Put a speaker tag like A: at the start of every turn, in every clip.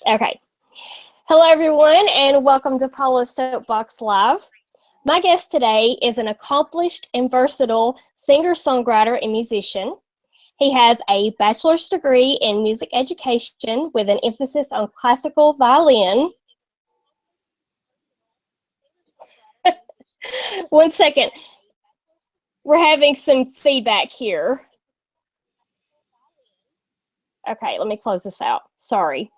A: Okay. Hello, everyone, and welcome to Paula's Soapbox Live. My guest today is an accomplished and versatile singer-songwriter and musician. He has a bachelor's degree in music education with an emphasis on classical violin. One second. We're having some feedback here. Okay, let me close this out. Sorry.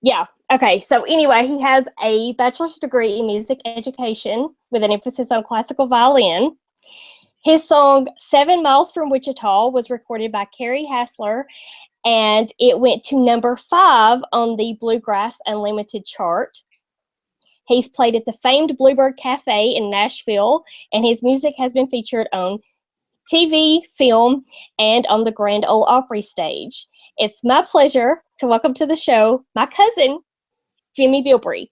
A: Yeah. Okay. So anyway, he has a bachelor's degree in music education with an emphasis on classical violin. His song 7 Miles from Wichita was recorded by Carrie Hassler, and it went to number 5 on the Bluegrass Unlimited chart. He's played at the famed Bluebird Cafe in Nashville, and his music has been featured on TV, film, and on the Grand Ole Opry stage. It's my pleasure to welcome to the show my cousin, Jimmy Bilbrey.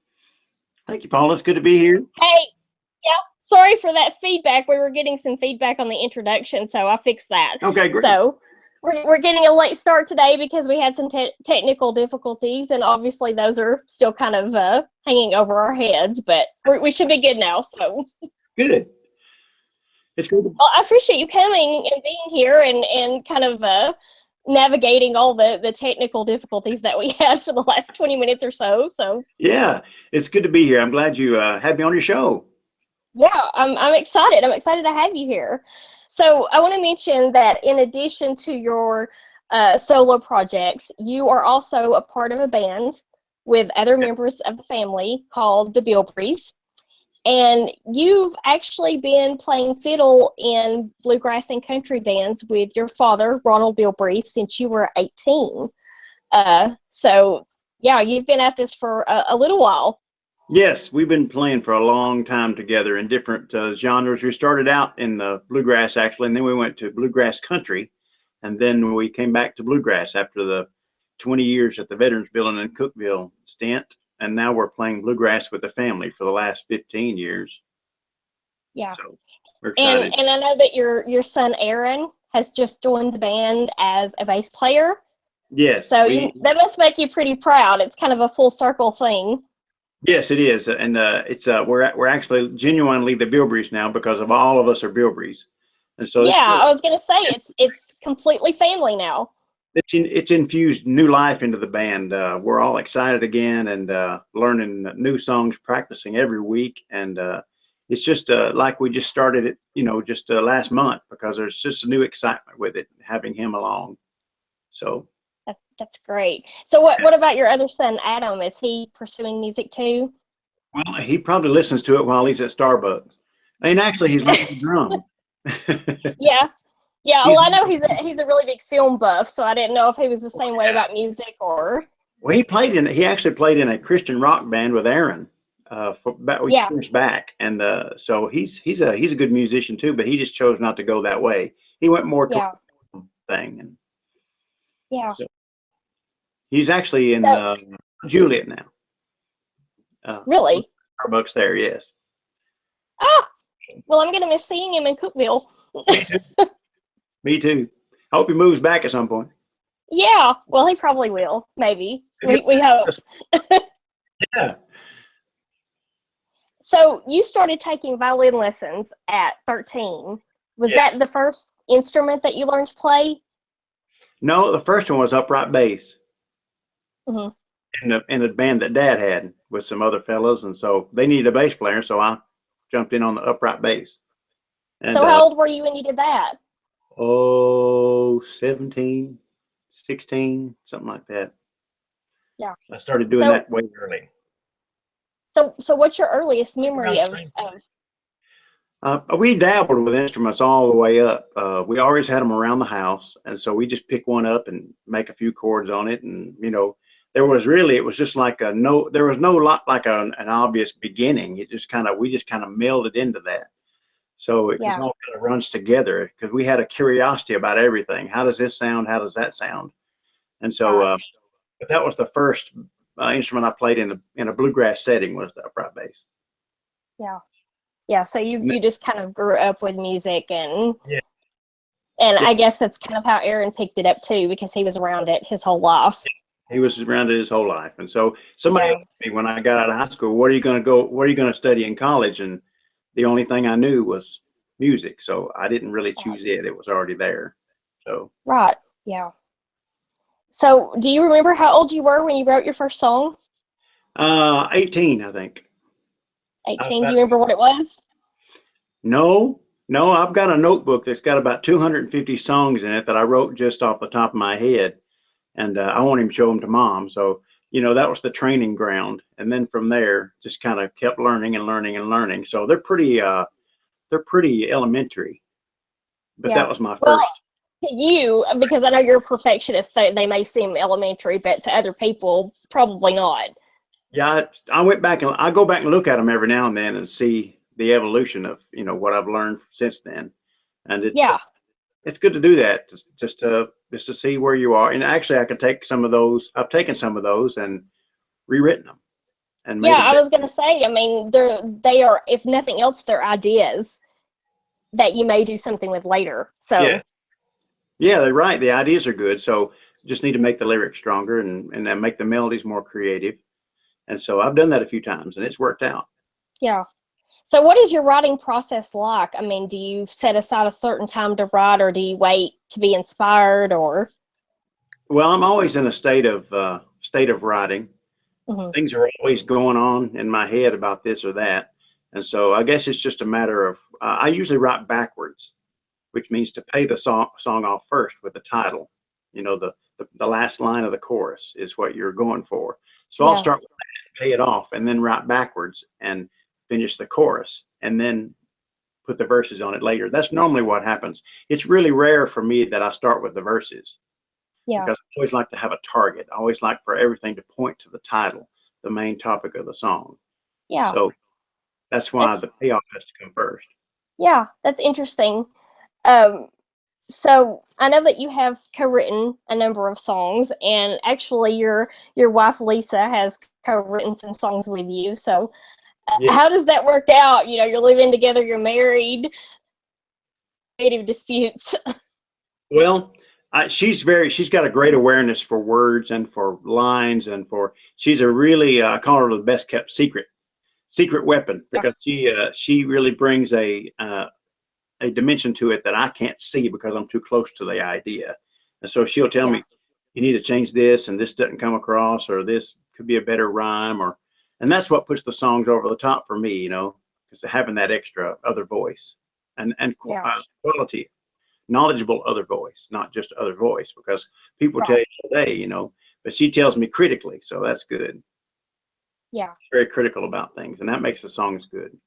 B: Thank you, Paula. It's good to be here.
A: Hey, yeah, sorry for that feedback. We were getting some feedback on the introduction, so I fixed that.
B: Okay, great.
A: So we're getting a late start today because we had some technical difficulties, and obviously those are still kind of hanging over our heads, but we should be good now. So
B: Good. It's good.
A: Well, I appreciate you coming and being here and kind of navigating all the technical difficulties that we had for the last 20 minutes or so. So
B: Yeah, it's good to be here. I'm glad you had me on your show.
A: yeah, I'm excited. I'm excited to have you here. So I want to mention that in addition to your solo projects, you are also a part of a band with other members of the family called the Bilbreys. And you've actually been playing fiddle in bluegrass and country bands with your father, Ronald Bilbrey, since you were 18. So, yeah, you've been at this for a little while.
B: Yes, we've been playing for a long time together in different genres. We started out in the bluegrass, actually, and then we went to bluegrass country. And then we came back to bluegrass after the 20 years at the Veterans Building in Cookeville stint. And now we're playing bluegrass with the family for the last 15 years.
A: Yeah.
B: So we're excited.
A: And I know that your son Aaron has just joined the band as a bass player.
B: Yes.
A: So that must make you pretty proud. It's kind of a full circle thing.
B: Yes, it is, and it's we're actually genuinely the Bilbreys now because of all of us are Bilbreys, and so
A: yeah, I was gonna say it's completely family now.
B: It's infused new life into the band. We're all excited again and learning new songs, practicing every week, and it's just like we just started it, just last month because there's just a new excitement with it, having him along. So
A: that's great. So what about your other son, Adam? Is he pursuing music too?
B: Well, he probably listens to it while he's at Starbucks. And actually, he's learning the drum.
A: Yeah. Well, I know he's a really big film buff, so I didn't know if he was the same way about music or.
B: Well, he actually played in a Christian rock band with Aaron years back, and so he's a good musician too, but he just chose not to go that way. He went more to thing, and so he's actually in Juliet now.
A: Really?
B: Starbucks there, yes.
A: Oh, well, I'm gonna miss seeing him in Cookeville.
B: Me too. I hope he moves back at some point.
A: Yeah, well, he probably will. Maybe we hope.
B: Yeah.
A: So you started taking violin lessons at 13. Was that the first instrument that you learned to play?
B: No, the first one was upright bass.
A: Mm-hmm.
B: In a band that Dad had with some other fellas, and so they needed a bass player, so I jumped in on the upright bass. And,
A: so how old were you when you did that?
B: Oh, 17, 16, something like that.
A: Yeah.
B: I started doing that way early.
A: So what's your earliest memory of?
B: We dabbled with instruments all the way up. We always had them around the house, and so we just pick one up and make a few chords on it, and it was just like there was no lot like an obvious beginning. We just kind of melded into that. So it just all kind of runs together because we had a curiosity about everything. How does this sound? How does that sound? And so, but that was the first instrument I played in a bluegrass setting was the upright bass.
A: Yeah. So you just kind of grew up with music and I guess that's kind of how Aaron picked it up too because he was around it his whole life.
B: He was around it his whole life. And so somebody
A: Yeah.
B: asked me when I got out of high school, what are you going to go, what are you going to study in college? And the only thing I knew was music. So I didn't really choose it. It was already there. So,
A: Right. Yeah. So, do you remember how old you were when you wrote your first song?
B: 18, I think.
A: 18. Do you remember what it was?
B: No, no, I've got a notebook that's got about 250 songs in it that I wrote just off the top of my head. And I won't even show them to mom. So, that was the training ground. And then from there, just kind of kept learning and learning and learning. So they're pretty elementary, but
A: Yeah.
B: that was my
A: Well,
B: first.
A: to you, because I know you're a perfectionist, they may seem elementary, but to other people, probably not.
B: Yeah, I went back and I go back and look at them every now and then and see the evolution of, what I've learned since then. And
A: Yeah.
B: it's good to do that, just to see where you are. And actually I could take some of those, I've taken some of those and rewritten them and
A: Yeah,
B: made them
A: I
B: better.
A: was gonna say, I mean, they are, if nothing else, they're ideas that you may do something with later.
B: Yeah.
A: So
B: Yeah, they're right. The ideas are good. So just need to make the lyrics stronger and then make the melodies more creative. And so I've done that a few times and it's worked out.
A: yeah. So what is your writing process like? I mean, do you set aside a certain time to write, or do you wait to be inspired, or?
B: Well, I'm always in a state of writing.
A: Mhm.
B: Things are always going on in my head about this or that. And so I guess it's just a matter of I usually write backwards, which means to pay the song off first with the title. The last line of the chorus is what you're going for. So I'll
A: Yeah.
B: start with that, pay it off, and then write backwards and finish the chorus, and then put the verses on it later. That's normally what happens. It's really rare for me that I start with the verses
A: Yeah.
B: because I always like to have a target. I always like for everything to point to the title, the main topic of the song.
A: Yeah.
B: So that's why
A: That's
B: the payoff has to come first.
A: yeah, that's interesting. Um, so I know that you have co-written a number of songs, and actually your wife Lisa has co-written some songs with you. So how
B: Yes.
A: does that work out? You're living together, you're married, creative disputes.
B: Well, she's got a great awareness for words and for lines and she's a really, I call her the best kept secret weapon
A: Yeah.
B: because she really brings a dimension to it that I can't see because I'm too close to the idea. And so she'll tell
A: Yeah.
B: me, you need to change this and this doesn't come across, or this could be a better rhyme, and that's what puts the songs over the top for me, because having that extra other voice and
A: Yeah.
B: quality, knowledgeable other voice, not just other voice, because people tell
A: Right.
B: you today, but she tells me critically, so that's good.
A: Yeah.
B: She's very critical about things, and that makes the songs good.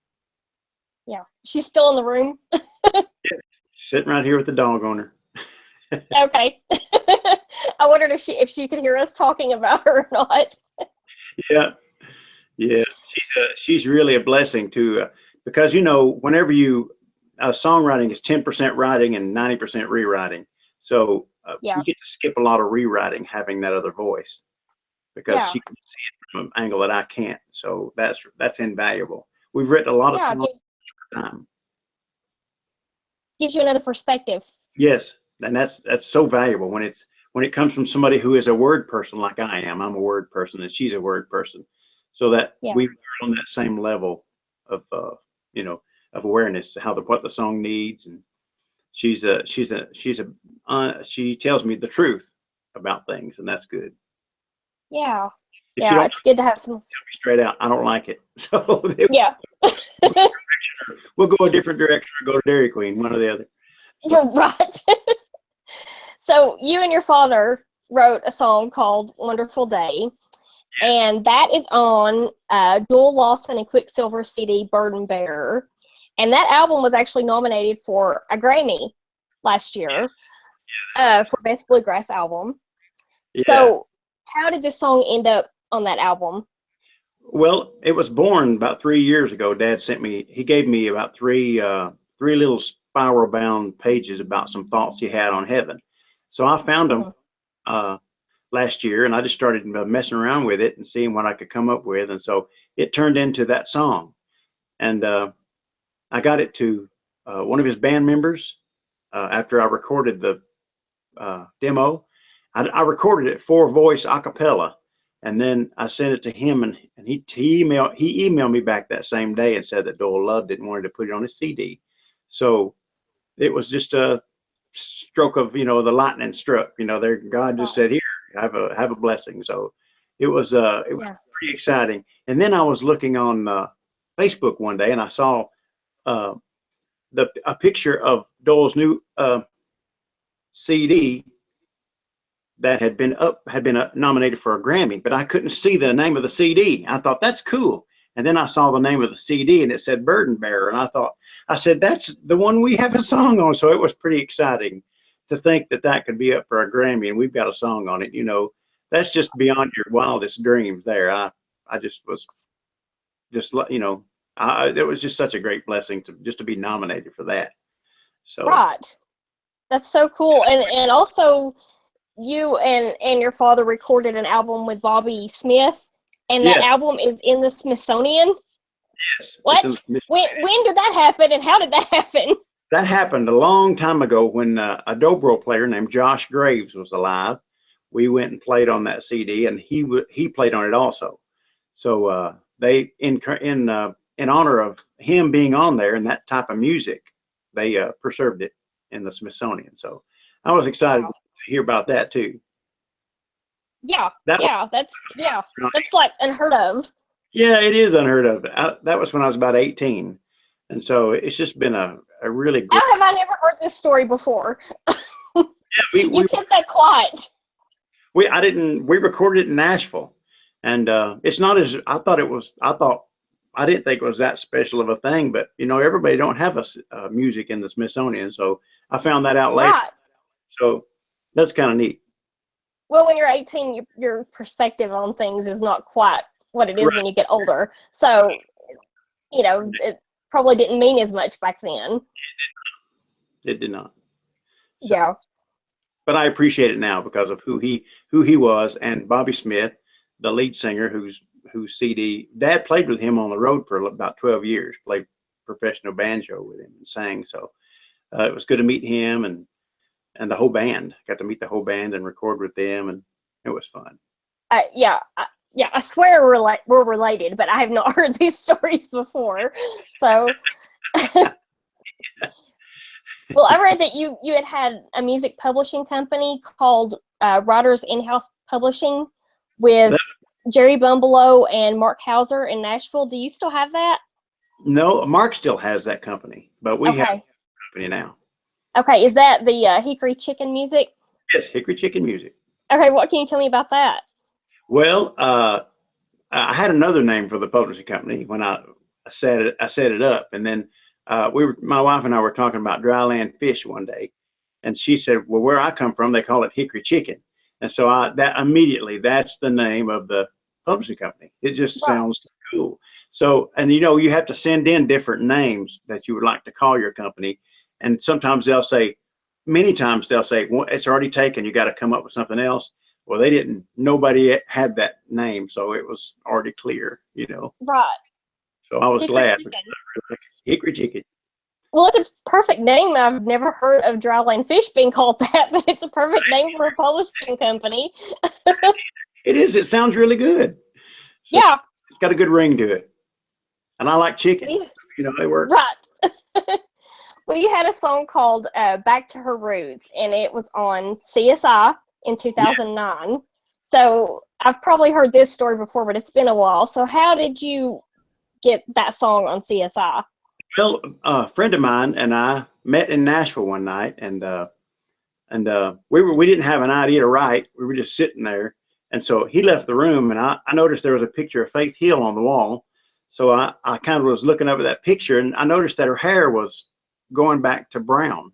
A: Yeah. She's still in the room.
B: She's sitting right here with the dog on her.
A: Okay. I wondered if she could hear us talking about her or not.
B: Yeah. Yeah, she's really a blessing too, because whenever songwriting is 10% writing and 90% rewriting, so
A: Yeah.
B: you get to skip a lot of rewriting having that other voice because
A: Yeah.
B: she can see it from an angle that I can't. So that's invaluable. We've written a lot of
A: Yeah.
B: songs at a time.
A: Gives you another perspective.
B: Yes, and that's so valuable when it comes from somebody who is a word person like I am. I'm a word person and she's a word person, so that
A: Yeah.
B: we're on that same level of you know of awareness, what the song needs, and she tells me the truth about things, and that's good.
A: Yeah.
B: If she
A: Yeah.
B: don't
A: It's good to have some.
B: tell me straight out, I don't like it. So
A: Yeah.
B: we'll go a different direction or go to Dairy Queen, one or the other. So
A: Right. So you and your father wrote a song called "Wonderful Day," and that is on Joel Lawson and Quicksilver CD "Burden Bearer," and that album was actually nominated for a Grammy last year for Best Bluegrass Album.
B: yeah.
A: So how did this song end up on that album?
B: Well, it was born about 3 years ago. He gave me about three little spiral bound pages about some thoughts he had on heaven. So I found them
A: Mhm.
B: uh, last year and I just started messing around with it and seeing what I could come up with. And so it turned into that song. And I got it to one of his band members after I recorded the demo. I recorded it 4-voice a cappella, and then I sent it to him, and he emailed me back that same day and said that Doyle loved it and wanted to put it on his CD. So it was just a stroke of, the lightning struck. There, God just said, "Here, have a blessing." So it was pretty exciting. And then I was looking on Facebook one day, and I saw a picture of Doyle's new CD that had been nominated for a Grammy, but I couldn't see the name of the CD. I thought, that's cool. And then I saw the name of the CD, and it said Burden Bearer. And I said, that's the one we have a song on. So it was pretty exciting to think that could be up for a Grammy, and we've got a song on it. That's just beyond your wildest dreams there. I just was just, it was just such a great blessing to be nominated for that. So
A: right. That's so cool. And also, you and your father recorded an album with Bobby Smith, and that album is in the Smithsonian.
B: Yes.
A: What? When did that happen, and how did that happen?
B: That happened a long time ago when a dobro player named Josh Graves was alive. We went and played on that CD, and he played on it also. So they in honor of him being on there and that type of music, they preserved it in the Smithsonian. So I was excited to hear about that too.
A: That's like unheard of.
B: Yeah, it is unheard of. That was when I was about 18, and so it's just been a really great.
A: How have I never heard this story before? You kept that quiet.
B: We recorded it in Nashville, and it's not as I thought it was. I didn't think it was that special of a thing, but everybody don't have music in the Smithsonian, so I found that out later.
A: Right.
B: So that's kind of neat.
A: Well, when you're 18, your perspective on things is not quite what it is when you get older. So, it probably didn't mean as much back then.
B: It did not. So,
A: yeah.
B: But I appreciate it now because of who he was, and Bobby Smith, the lead singer, whose CD Dad played with him on the road for about 12 years, played professional banjo with him and sang. So it was good to meet him and the whole band. Got to meet the whole band and record with them, and it was fun.
A: I swear we're related, but I have not heard these stories before. So, well, I read that you had a music publishing company called Writers In-House Publishing with Jerry Bumbleow and Mark Hauser in Nashville. Do you still have that?
B: No, Mark still has that company, but we have a company now.
A: Okay, is that the Hickory Chicken Music?
B: Yes, Hickory Chicken Music.
A: Okay, what can you tell me about that?
B: Well, I had another name for the publishing company when I set it up, and then my wife and I were talking about dryland fish one day, and she said, "Well, where I come from, they call it Hickory Chicken," and so that's the name of the publishing company. It just sounds cool. So, and you have to send in different names that you would like to call your company, and sometimes many times they'll say, well, it's already taken, you got to come up with something else. Well, nobody had that name, so it was already clear,
A: Right.
B: So I was glad. Hickory Chicken.
A: Well, it's a perfect name. I've never heard of dryland fish being called that, but it's a perfect name for a publishing company.
B: It is. It sounds really good. So
A: yeah.
B: It's got a good ring to it. And I like chicken. They work.
A: Right. Well, you had a song called Back to Her Roots, and it was on CSI in 2009. Yeah. So I've probably heard this story before, but it's been a while. So how did you get that song on CSI?
B: Well, a friend of mine and I met in Nashville one night, and we didn't have an idea to write. We were just sitting there, and so he left the room, and I noticed there was a picture of Faith Hill on the wall. So I kind of was looking over that picture, and I noticed that her hair was going back to brown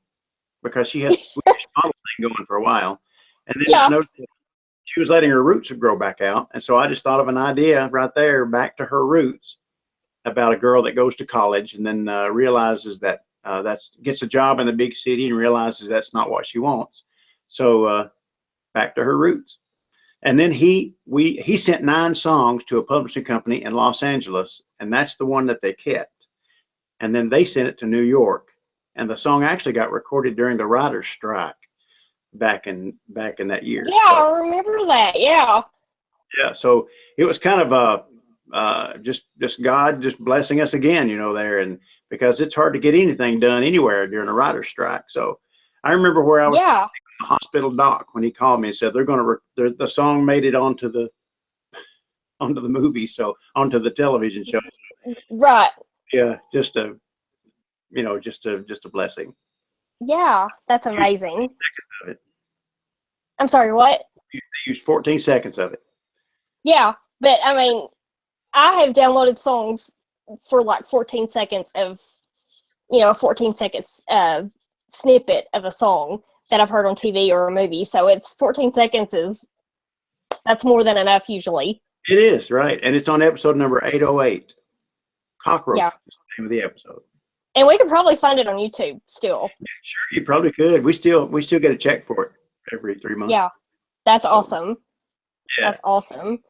B: because she had the Swedish model thing going for a while, and then I noticed that she was letting her roots grow back out, and so I just thought of an idea right there, Back to Her Roots, about a girl that goes to college and then realizes that gets a job in the big city and realizes that's not what she wants. So Back to Her Roots. And then he sent 9 songs to a publishing company in Los Angeles, and that's the one that they kept. And then they sent it to New York, and the song actually got recorded during the writer's strike. back in that year.
A: Yeah,
B: So,
A: I remember that. Yeah.
B: yeah, so it was kind of just God just blessing us again, there, and because it's hard to get anything done anywhere during a writer's strike. So I remember where I was in
A: Yeah.
B: the hospital doc when he called me and said the song made it onto the movie, so onto the television show.
A: Right.
B: Yeah, just a blessing.
A: Yeah, that's
B: Used
A: amazing.
B: of it.
A: I'm sorry, what?
B: They used 14 seconds of it.
A: Yeah, but I mean, I have downloaded songs for like 14 seconds of, 14 seconds snippet of a song that I've heard on TV or a movie. So it's 14 seconds that's more than enough usually.
B: It is, right, and it's on episode number 808. Cockroach
A: Yeah.
B: is the name of the episode.
A: And we could probably find it on YouTube still.
B: Sure, you probably could. We still get a check for it every 3 months.
A: Yeah, that's awesome.
B: Yeah.
A: That's awesome.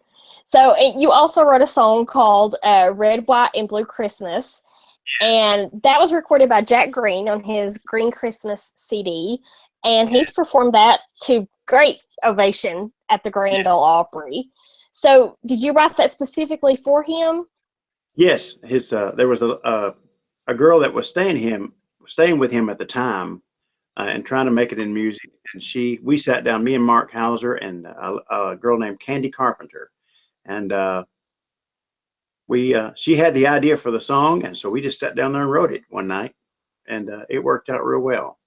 A: So you also wrote a song called Red, White, and Blue Christmas. And that was recorded by Jack Green on his Green Christmas CD. And he's performed that to great ovation at the Grand Ole Opry. So did you write that specifically for him?
B: Yes, there was a girl that was staying with him at the time, and trying to make it in music. And we sat down, me and Mark Hauser and a girl named Candy Carpenter, and she had the idea for the song, and so we just sat down there and wrote it one night, and it worked out real well.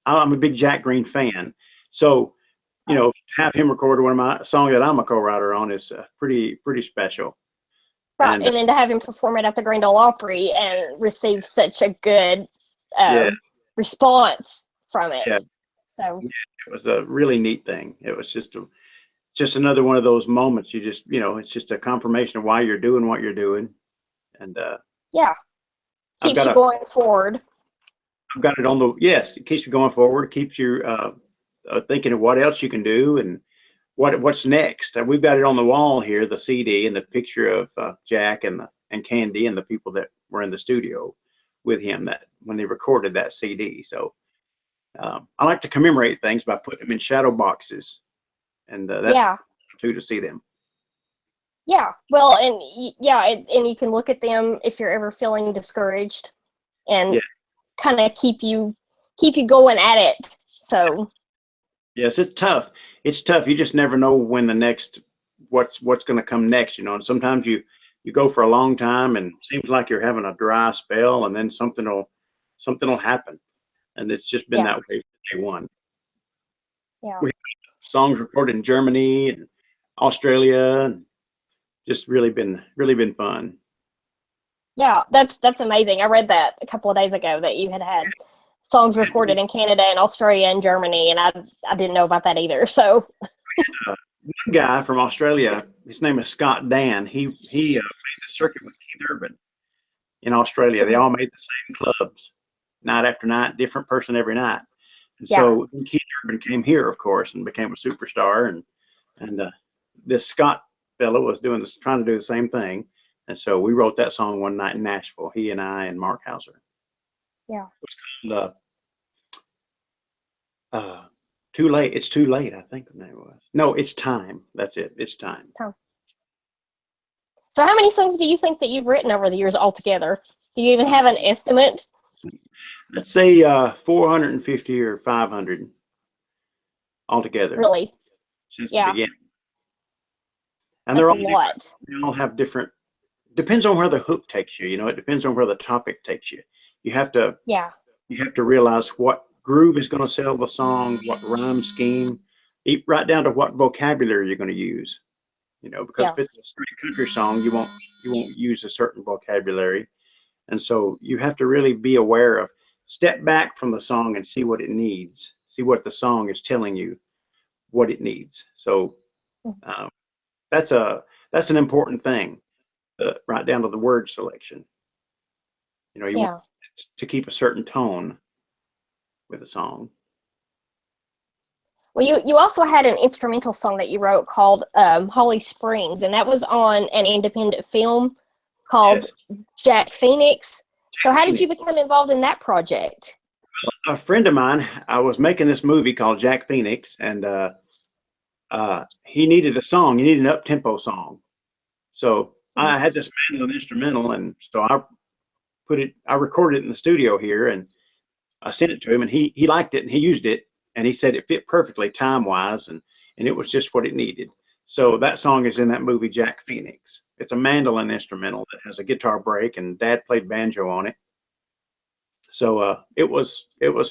B: I'm a big Jack Green fan, so to have him record one of my songs that I'm a co-writer on is pretty special.
A: Right, and then to have him perform it at the Grand Ole Opry and receive such a good response from it.
B: Yeah.
A: So
B: it was a really neat thing. It was just another one of those moments. It's just a confirmation of why you're doing what you're doing, and
A: keeps you going forward.
B: I've got it yes, it keeps you going forward. It keeps you thinking of what else you can do and what's next. We've got it on the wall here, the CD and the picture of Jack and Candy and the people that were in the studio with him that when they recorded that CD. So I like to commemorate things by putting them in shadow boxes, and that's too to see them.
A: Yeah, well, and and you can look at them if you're ever feeling discouraged, and kind of keep you going at it. So
B: yes, it's tough. It's tough. You just never know when what's going to come next. And sometimes you go for a long time and it seems like you're having a dry spell, and then something will happen. And it's just been that way from day one.
A: Yeah.
B: We have songs recorded in Germany and Australia, and just really been fun.
A: Yeah, that's amazing. I read that a couple of days ago that you had songs recorded in Canada and Australia and Germany, and I didn't know about that either. So
B: one guy from Australia, his name is Scott Dan. He made the circuit with Keith Urban in Australia. They all made the same clubs, night after night, different person every night. And so Keith Urban came here, of course, and became a superstar. And this Scott fellow was trying to do the same thing. And so we wrote that song one night in Nashville, he and I and Mark Hauser.
A: Yeah.
B: It was called Too Late. It's Too Late, I think the name was. No, It's Time. That's it. It's Time.
A: So how many songs do you think that you've written over the years altogether? Do you even have an estimate?
B: Let's say 450 or 500 altogether.
A: Really?
B: Since the beginning. And
A: that's
B: they're all
A: a lot.
B: They all have different. Depends on where the hook takes you. It depends on where the topic takes you. You have to.
A: Yeah.
B: You have to realize what groove is going to sell the song, what rhyme scheme, right down to what vocabulary you're going to use. Because if it's a straight country song, you won't use a certain vocabulary, and so you have to really be aware of. Step back from the song and see what it needs. See what the song is telling you, what it needs. So that's an important thing, right down to the word selection. You want to keep a certain tone with a song.
A: Well, you also had an instrumental song that you wrote called Holly Springs, and that was on an independent film called Jack Phoenix. So how did you become involved in that project?
B: A friend of mine, I was making this movie called Jack Phoenix, and he needed a song. He needed an up-tempo song. So I had this mandolin instrumental, and so I recorded it in the studio here, and I sent it to him, and he liked it, and he used it, and he said it fit perfectly time-wise, and it was just what it needed. So that song is in that movie Jack Phoenix. It's a mandolin instrumental that has a guitar break, and Dad played banjo on it. So it was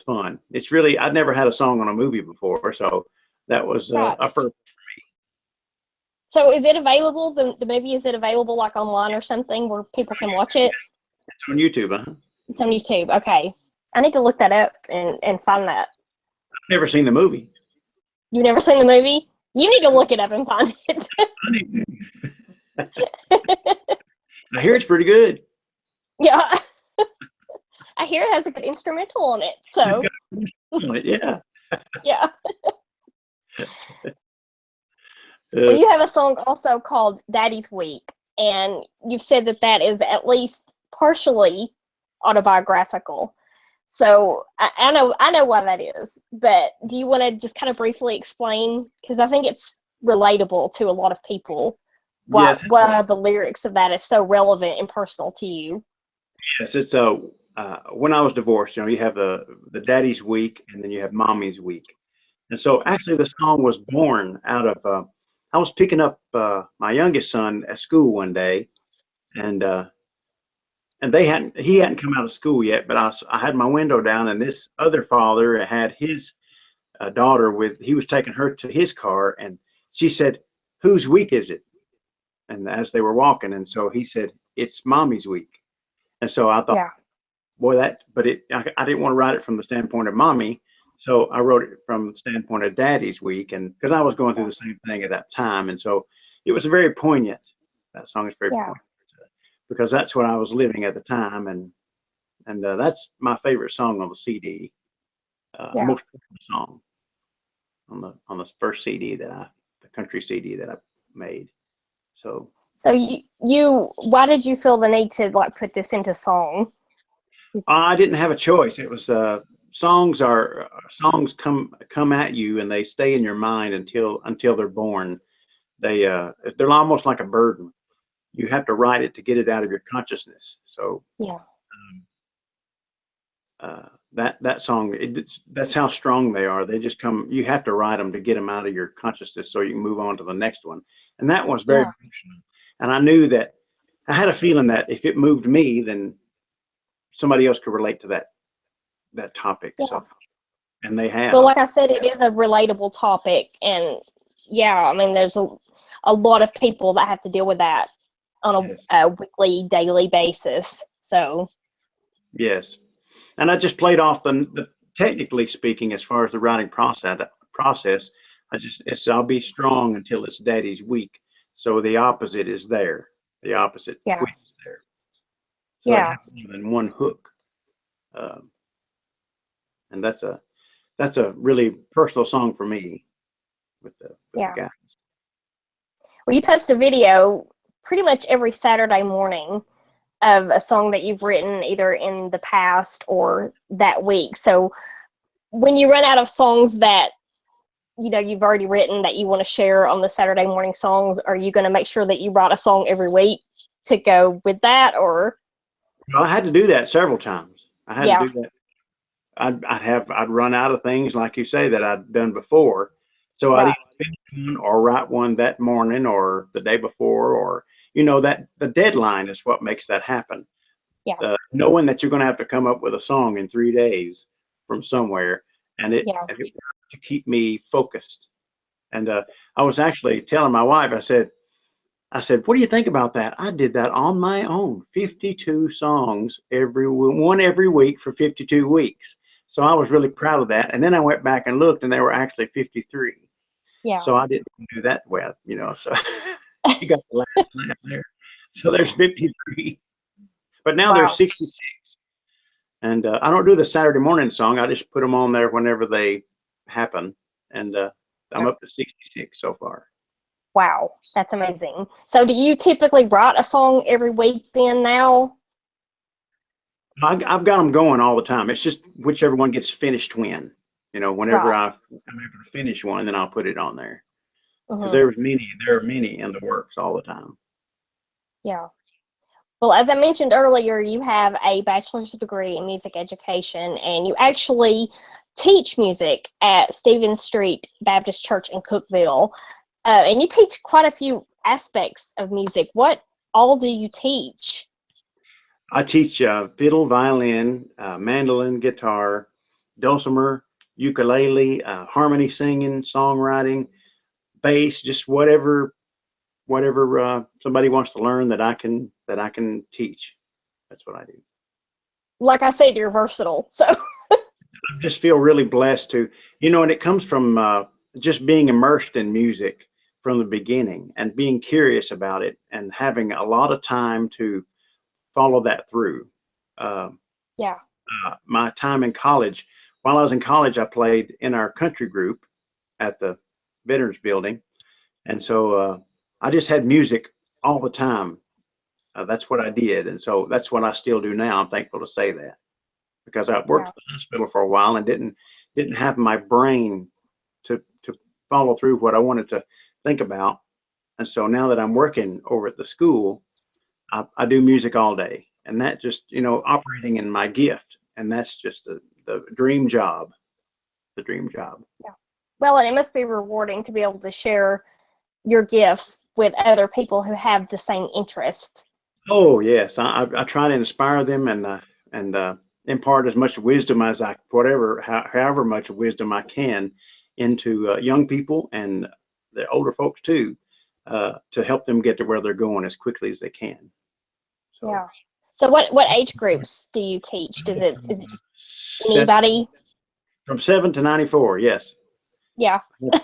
B: fun. It's really, I'd never had a song on a movie before, so that was
A: Right.
B: a first.
A: So is it available? The movie, is it available like online or something where people can watch it?
B: It's on YouTube, huh?
A: It's on YouTube. Okay. I need to look that up and find that.
B: I've never seen the movie.
A: You've never seen the movie? You need to look it up and find it.
B: I hear it's pretty good.
A: Yeah. I hear it has a good instrumental on it. So
B: yeah.
A: yeah. Well, you have a song also called Daddy's Week, and you've said that is at least partially autobiographical. So I know why that is, but do you want to just kind of briefly explain? Because I think it's relatable to a lot of people. Why the lyrics of that is so relevant and personal to you.
B: Yes, it's when I was divorced, you have the Daddy's Week, and then you have Mommy's Week. And so actually the song was born out of, I was picking up my youngest son at school one day, and he hadn't come out of school yet, but I had my window down, and this other father had his daughter he was taking her to his car, and she said, "Whose week is it?" And as they were walking, and so he said, "It's Mommy's week." And so I thought, boy, I didn't want to write it from the standpoint of Mommy. So I wrote it from the standpoint of Daddy's week, and because I was going through the same thing at that time, and so it was very poignant. That song is very poignant because that's what I was living at the time, and that's my favorite song on the CD, most popular song on the first CD the country CD that I made. So
A: you why did you feel the need to like put this into song?
B: I didn't have a choice. It was songs come at you, and they stay in your mind until they're born. They're almost like a burden. You have to write it to get it out of your consciousness. So that song, that's how strong they are. They just come. You have to write them to get them out of your consciousness so you can move on to the next one. And that was very emotional. And I knew that I had a feeling that if it moved me, then somebody else could relate to that topic. So, and they have.
A: Well, like I said, it is a relatable topic, and I mean, there's a lot of people that have to deal with that on a weekly, daily basis. So
B: yes, and I just played off the technically speaking, as far as the writing process, I'll be strong until it's Daddy's week. So the opposite is there. The opposite twist there. So it has more than one hook, and that's a really personal song for me with the guys.
A: Well, you post a video pretty much every Saturday morning of a song that you've written either in the past or that week. So when you run out of songs that you've already written that you want to share on the Saturday morning songs, are you going to make sure that you write a song every week to go with that, or?
B: Well, I had to do that several times. I had to do that. I'd run out of things, like you say, that I'd done before. So I'd either finish one or write one that morning or the day before, or that the deadline is what makes that happen. Knowing that you're going to have to come up with a song in 3 days from somewhere, and it worked to keep me focused. And I was actually telling my wife, I said, what do you think about that? I did that on my own, 52 songs every week for 52 weeks. So I was really proud of that. And then I went back and looked, and there were actually 53. So I didn't do that well, so you got the last laugh there. So there's 53. But now there's 66. And I don't do the Saturday morning song. I just put them on there whenever they happen. And I'm up to 66 so far.
A: Wow, that's amazing. So do you typically write a song every week then now?
B: I've got them going all the time. It's just whichever one gets finished when. Whenever
A: Right.
B: I'm able to finish one, then I'll put it on there. Because
A: Hmm.
B: there are many in the works all the time.
A: Yeah. Well, as I mentioned earlier, you have a bachelor's degree in music education, and you actually teach music at Stevens Street Baptist Church in Cookeville. And you teach quite a few aspects of music. What all do you teach?
B: I teach fiddle, violin, mandolin, guitar, dulcimer, ukulele, harmony singing, songwriting, bass, just whatever somebody wants to learn that I can teach. That's what I do.
A: Like I said, you're versatile. So,
B: I just feel really blessed and it comes from just being immersed in music from the beginning and being curious about it and having a lot of time to follow that through. Uh,
A: yeah.
B: my time in college, while I was in college, I played in our country group at the Veterans Building, and so I just had music all the time. That's what I did, and so that's what I still do now. I'm thankful to say that because I worked
A: Yeah.
B: at the hospital for a while and didn't have my brain to follow through what I wanted to think about, and so now that I'm working over at the school, I do music all day, and that just operating in my gift, and that's just the dream job, the dream job.
A: Yeah. Well, and it must be rewarding to be able to share your gifts with other people who have the same interest.
B: Oh yes, I try to inspire them and impart as much wisdom as however much wisdom I can into young people and the older folks too, to help them get to where they're going as quickly as they can. So
A: Yeah. So what age groups do you teach? Is it just
B: set
A: anybody?
B: from 7 to 94, yes.
A: Yeah.
B: I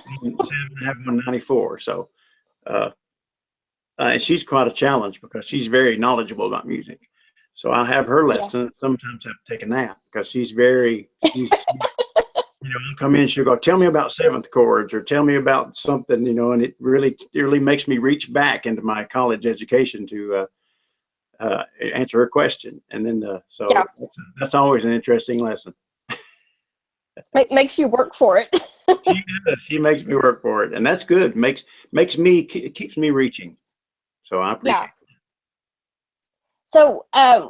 B: have one 94, so uh, and she's quite a challenge because she's very knowledgeable about music. So I have her
A: Yeah.
B: lesson. Sometimes I have to take a nap because I'll come in, she'll go, tell me about seventh chords or tell me about something, and it really makes me reach back into my college education to answer her question. And then,
A: Yeah.
B: so that's always an interesting lesson.
A: It makes you work for it.
B: She does. She makes me work for it, and that's good. Keeps me reaching. So I appreciate
A: Yeah.
B: it.
A: So,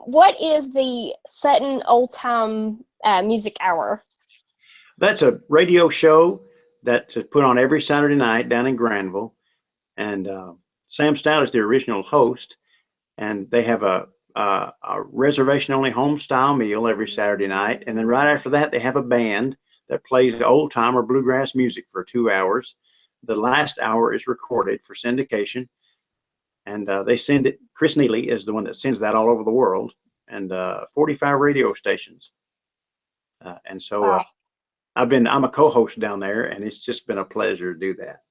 A: what is the Sutton Old Time Music Hour?
B: That's a radio show that's put on every Saturday night down in Granville, and Sam Stout is the original host, and they have a reservation-only home-style meal every Saturday night, and then right after that they have a band that plays old-time or bluegrass music for 2 hours. The last hour is recorded for syndication, and they send it. Chris Neely is the one that sends that all over the world, and 45 radio stations, and so
A: Wow.
B: I'm a co-host down there, and it's just been a pleasure to do that.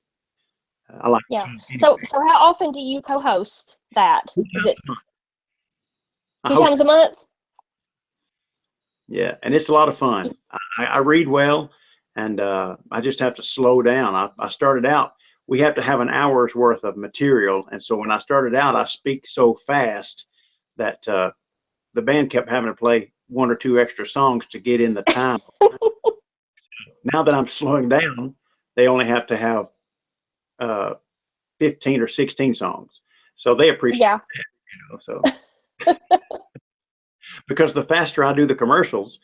B: I like to
A: Yeah.
B: talk
A: So how often do you co-host that? Is
B: anyway.
A: it
B: I
A: two
B: host
A: times a month?
B: Yeah, and it's a lot of fun. I read well, and I just have to slow down. I started out, we have to have an hour's worth of material, and so when I started out, I speak so fast that the band kept having to play one or two extra songs to get in the time. Now that I'm slowing down, they only have to have uh, 15 or 16 songs, so they appreciate
A: Yeah.
B: so because the faster I do the commercials,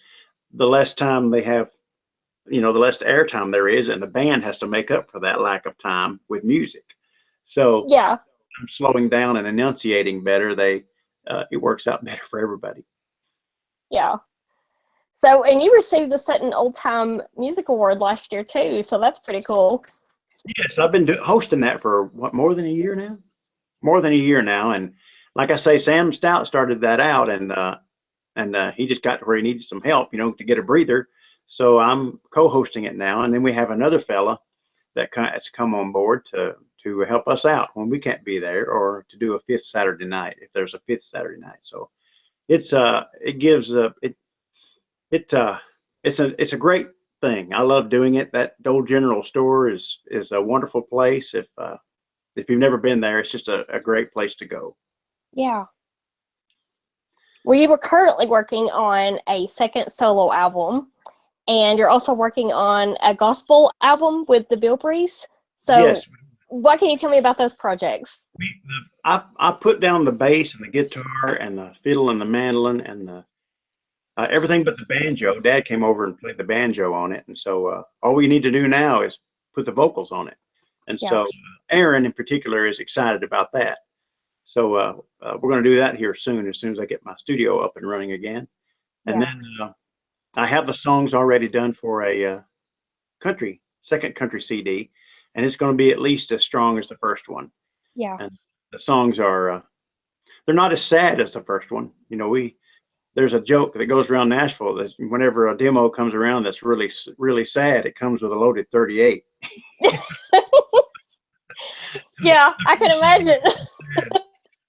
B: the less time they have, the less airtime there is, and the band has to make up for that lack of time with music. So
A: Yeah.
B: I'm slowing down and enunciating better. It works out better for everybody.
A: Yeah. So, and you received the Sutton Old Time Music Award last year too, so that's pretty cool.
B: Yes, I've been hosting that for what, more than a year now? More than a year now, and like I say, Sam Stout started that out, and he just got to where he needed some help, to get a breather. So I'm co-hosting it now, and then we have another fella that's come on board to help us out when we can't be there, or to do a fifth Saturday night if there's a fifth Saturday night. So it gives it's a great thing. I love doing it. That old general store is a wonderful place. If you've never been there, it's just a great place to go.
A: Yeah. We were currently working on a second solo album, and you're also working on a gospel album with the Bilbreys. So
B: Yes.
A: what can you tell me about those projects?
B: I put down the bass and the guitar and the fiddle and the mandolin and the everything but the banjo. Dad came over and played the banjo on it, and so all we need to do now is put the vocals on it. And so Aaron in particular is excited about that. So we're going to do that here soon, as I get my studio up and running again. And then I have the songs already done for a second country CD, and it's going to be at least as strong as the first one.
A: Yeah.
B: And the songs are they're not as sad as the first one. You know, there's a joke that goes around Nashville that whenever a demo comes around that's really, really sad, it comes with a loaded 38.
A: Yeah, I can imagine.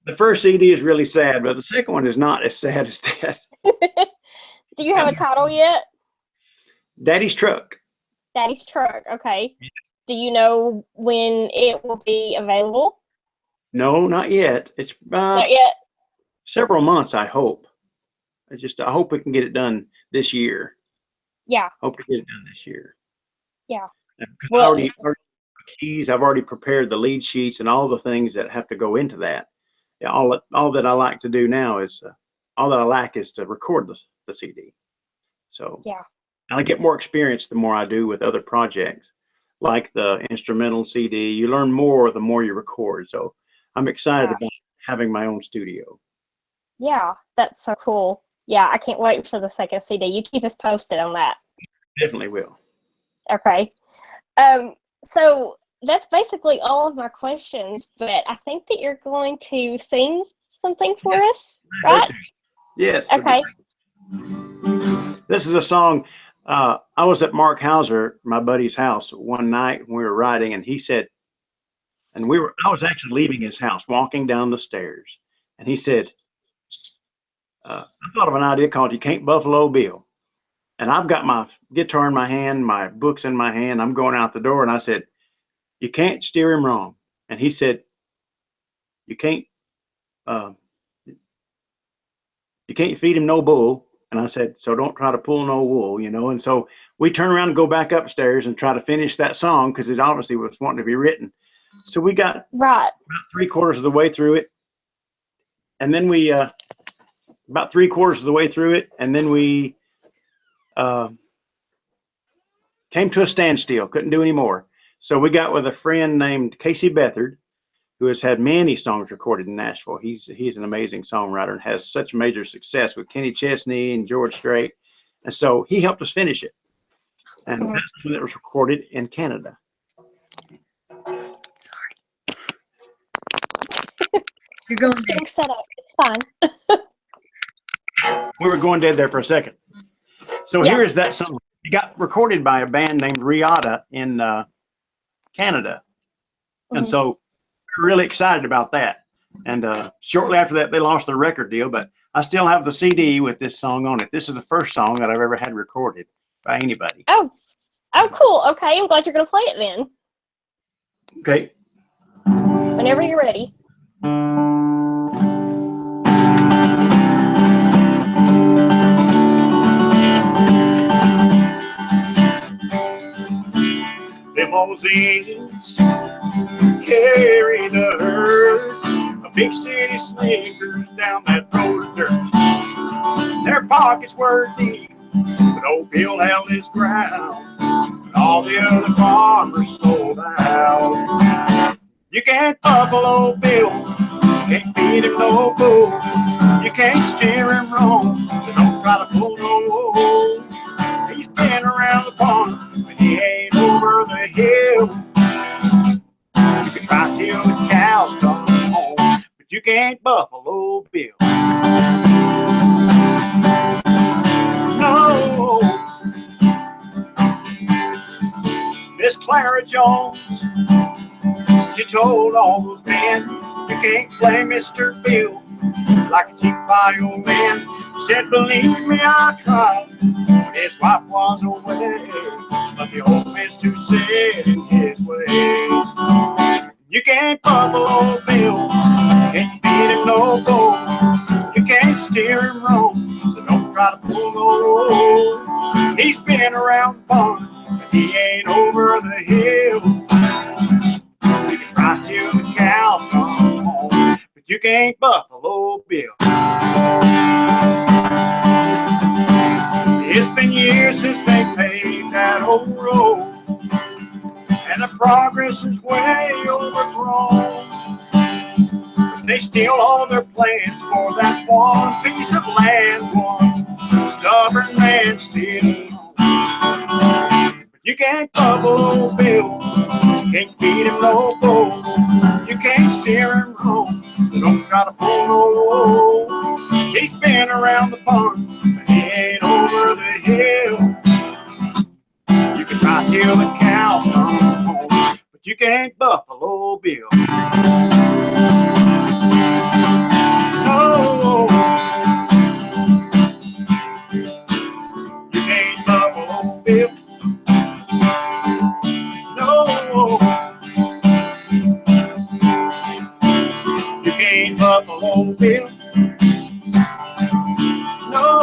B: The first CD is really sad, but the second one is not as sad as that.
A: Do you have a title yet?
B: Daddy's Truck.
A: Daddy's Truck, okay. Do you know when it will be available?
B: No, not yet. It's
A: Not yet.
B: several months, I hope. I hope we can get it done this year.
A: Yeah.
B: Hope to get it done this year.
A: Yeah.
B: Because
A: Well,
B: I've already prepared the lead sheets and all the things that have to go into that. Yeah, all that I like to do now is all that I lack is to record the CD. So and I get more experience the more I do with other projects, like the instrumental CD. You learn more the more you record. So I'm excited about having my own studio.
A: Yeah, that's so cool. Yeah, I can't wait for the second CD. You keep us posted on that.
B: Definitely will.
A: Okay. So that's basically all of my questions, but I think that you're going to sing something for us, right?
B: Yes.
A: Okay.
B: This is a song. I was at Mark Hauser, my buddy's house, one night when we were riding, and he said, I was actually leaving his house, walking down the stairs, and he said, I thought of an idea called "You Can't Buffalo Bill." And I've got my guitar in my hand, my books in my hand. I'm going out the door, and I said, "You can't steer him wrong." And he said, "You can't feed him no bull." And I said, "So don't try to pull no wool, you know." And so we turn around and go back upstairs and try to finish that song because it obviously was wanting to be written. So we got about 3/4 of the way through it, and then we about 3/4 of the way through it, and then we came to a standstill, couldn't do any more. So we got with a friend named Casey Bethard, who has had many songs recorded in Nashville. He's an amazing songwriter and has such major success with Kenny Chesney and George Strait. And so he helped us finish it. And that's when it was recorded in Canada.
A: Sorry.
B: You're going
A: it's getting set up. It's fine.
B: We were going dead there for a second. So here is that song. It got recorded by a band named Riata in Canada. And so we're really excited about that. And shortly after that, they lost their record deal, but I still have the CD with this song on it. This is the first song that I've ever had recorded by anybody.
A: Oh, cool. Okay, I'm glad you're going to play it then.
B: Okay.
A: Whenever you're ready.
B: Limousines carry the herd of big city sneakers down that road of dirt. Their pockets were deep, but old Bill held his ground, and all the other farmers sold out. You can't buffalo Bill, you can't feed him no bull, you can't steer him wrong, so don't try to pull no wool. He's been around the barn, but he ain't over the hill. You can try till the cows come home, but you can't buffalo Bill. No. Miss Clara Jones, she told all those men, you can't play Mr. Bill like a cheap violin. He said, believe me, I tried when his wife was away, but the old man's too set in his ways. You can't buffalo Bill, can't feed him no bull, you can't steer him try to pull no. He's been around the barn, but he ain't over the hill. You can try till the cows come home, but you can't Buffalo Bill. It's been years since they paved that old road, and the progress is way overgrown. But they still hold their plans for that one piece of land, one stubborn man still. But you can't Buffalo Bill, you can't beat him no more. You can't steer him wrong, so don't try to pull no. He's been around the barn, but he ain't over the hill. You can try till the cows come home, but you can't Buffalo Bill. No, you can't Buffalo Bill. No, you can't Buffalo Bill. No.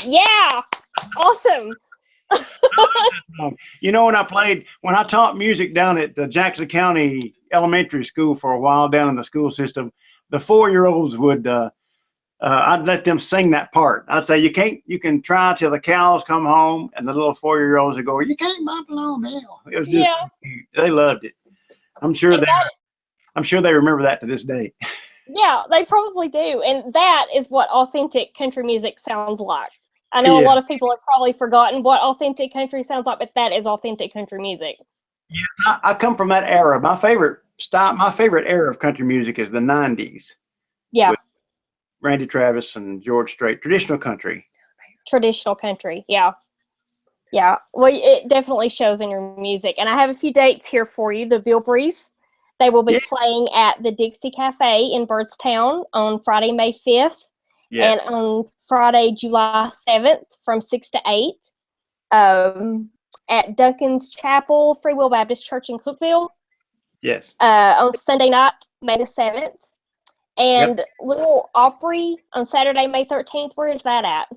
A: Yeah, awesome.
B: You know, when I taught music down at the Jackson County Elementary School for a while down in the school system, the 4-year-olds would, I'd let them sing that part. I'd say, you can try till the cows come home, and the little 4-year-olds would go, you can't Buffalo Bill. It was just, they loved it. I'm sure they remember that to this day.
A: Yeah, they probably do. And that is what authentic country music sounds like. I know a lot of people have probably forgotten what authentic country sounds like, but that is authentic country music.
B: Yeah, I come from that era. My favorite era of country music is the 90s.
A: Yeah.
B: With Randy Travis and George Strait, traditional country.
A: Traditional country, yeah. Yeah, well, it definitely shows in your music. And I have a few dates here for you. The Bilbreys, they will be playing at the Dixie Cafe in Byrdstown on Friday, May 5th.
B: Yes.
A: And on Friday, July 7th from 6 to 8 at Duncan's Chapel, Free Will Baptist Church in Cookeville.
B: Yes.
A: On Sunday night, May the 7th. And Little Opry on Saturday, May 13th. Where is that at?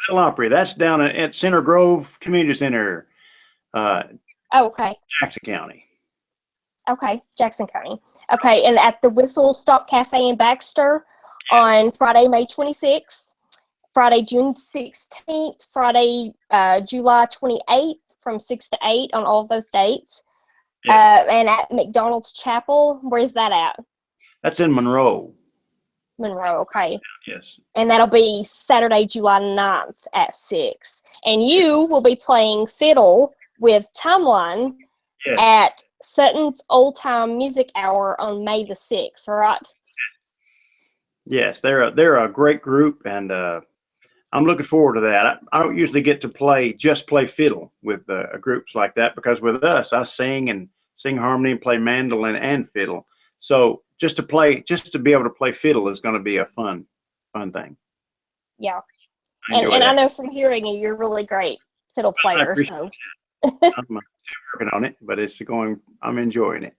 B: Little Opry. That's down at Center Grove Community Center.
A: Okay.
B: Jackson County.
A: Okay, Jackson County. Okay, and at the Whistle Stop Cafe in Baxter on Friday, May 26th, Friday, June 16th, Friday, July 28th from 6 to 8 on all of those dates. Yes. And at McDonald's Chapel, where's that at?
B: That's in Monroe.
A: Monroe, okay.
B: Yes.
A: And that'll be Saturday, July 9th at 6. And you will be playing fiddle with Timeline at Sutton's Old Time Music Hour on May the 6th, right?
B: Yes, they're a great group, and I'm looking forward to that. I don't usually get to play fiddle with groups like that, because with us, I sing harmony and play mandolin and fiddle. So just to be able to play fiddle is going to be a fun thing.
A: Yeah, and I know from hearing you, you're a really great fiddle player. So
B: I'm still working on it, but I'm enjoying it.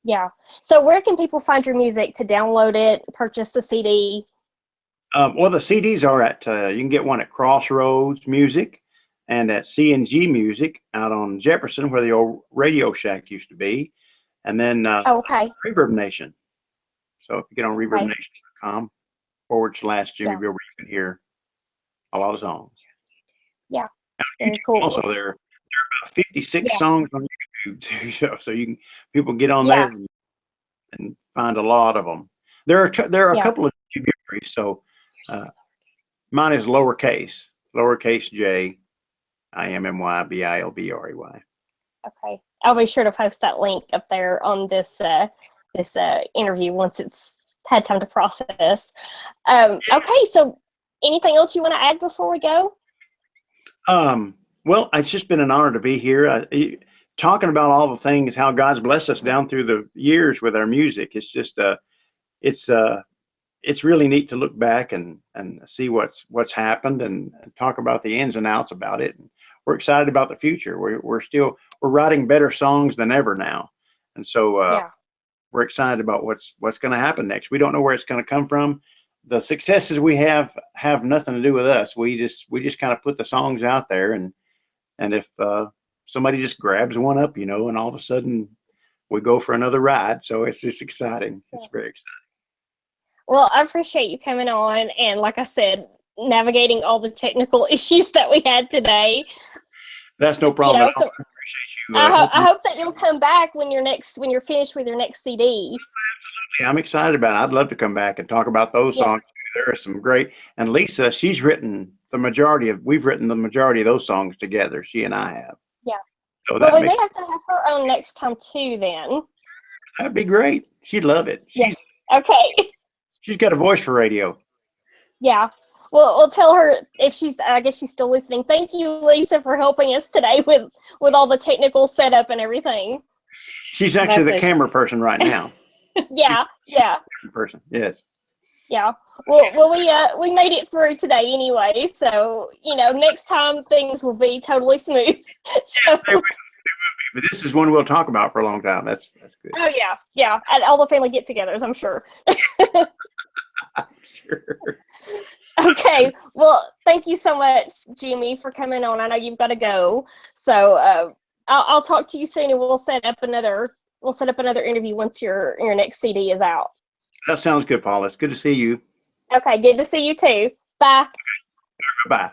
A: Yeah. So where can people find your music to download it, purchase the CD?
B: Well, the CDs are you can get one at Crossroads Music and at C&G Music out on Jefferson, where the old Radio Shack used to be. And then Reverbnation. So if you get on reverbnation.com/Jimmy Bilbrey, you can hear a lot of songs.
A: Yeah.
B: Very cool. Also, there are about 56 songs on YouTube too, so people get on there and find a lot of them. There are a couple of Jimmy Bilbrey, so mine is lowercase J IMMYBILBREY. Okay.
A: I'll be sure to post that link up there on this interview once it's had time to process. Okay, so anything else you want to add before we go?
B: Well, it's just been an honor to be here. Talking about all the things, how God's blessed us down through the years with our music. It's just it's really neat to look back and see what's happened and talk about the ins and outs about it. And we're excited about the future. We're writing better songs than ever now, and so we're excited about what's going to happen next. We don't know where it's going to come from. The successes we have nothing to do with us. We just kind of put the songs out there, and if somebody just grabs one up, you know, and all of a sudden we go for another ride. So it's just exciting. It's very exciting.
A: Well, I appreciate you coming on, and like I said, navigating all the technical issues that we had today.
B: That's no problem.
A: You know, so
B: I appreciate you.
A: I hope that you'll come back when you're finished with your next CD.
B: Yeah, I'm excited about it. I'd love to come back and talk about those songs. There are some great, and Lisa, we've written the majority of those songs together. She and I have.
A: Yeah.
B: So
A: well, we may have to have her on next time too. Then
B: that'd be great. She'd love it.
A: Okay.
B: She's got a voice for radio.
A: Yeah. Well, we'll tell her if I guess she's still listening. Thank you, Lisa, for helping us today with all the technical setup and everything.
B: She's actually the camera person right now.
A: Yeah.
B: She's the person. Yes.
A: Yeah. Well, we made it through today anyway. So, you know, next time things will be totally smooth. So.
B: They will be, but this is one we'll talk about for a long time. That's good.
A: Oh yeah. At all the family get-togethers, I'm sure.
B: Sure.
A: Okay. Well, thank you so much, Jimmy, for coming on. I know you've got to go. So I'll talk to you soon, and we'll set up another interview once your next CD is out.
B: That sounds good, Paula. It's good to see you.
A: Okay, good to see you too. Bye.
B: Bye.